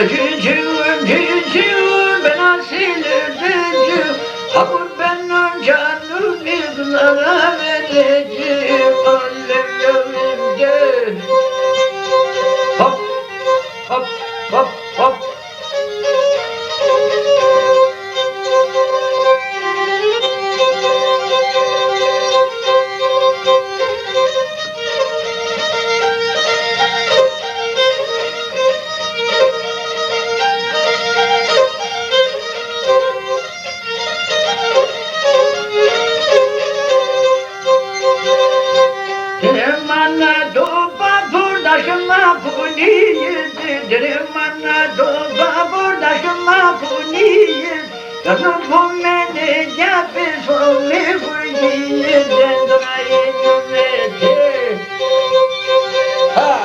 Cücüğüm ben asil ödücüğüm. Habur ben o canım yıllara vereceğim. Allemimde. Hop hop hop hop. Dermana doba burdaşıma puniyiz. Dermana doba burdaşıma puniyiz. Yazın bu mene yapı sonu kuyiyiz. Dendurayı nümeti. Ha!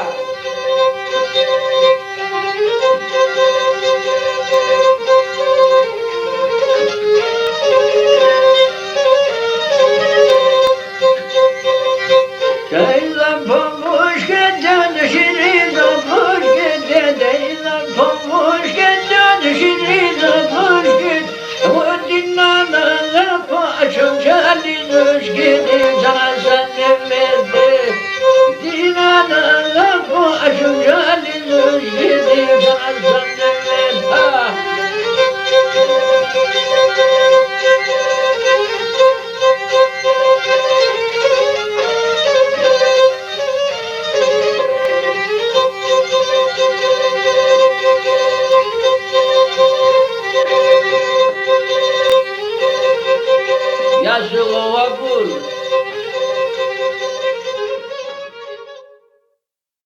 Deyla pamuş gece şirin pamuş gece deyla pamuş gece şirin pamuş gece o dinana paşım çalin hoş gece sana sen verdi dinana paşım çalin hoş gece sana sen verdi ha. Yaşlı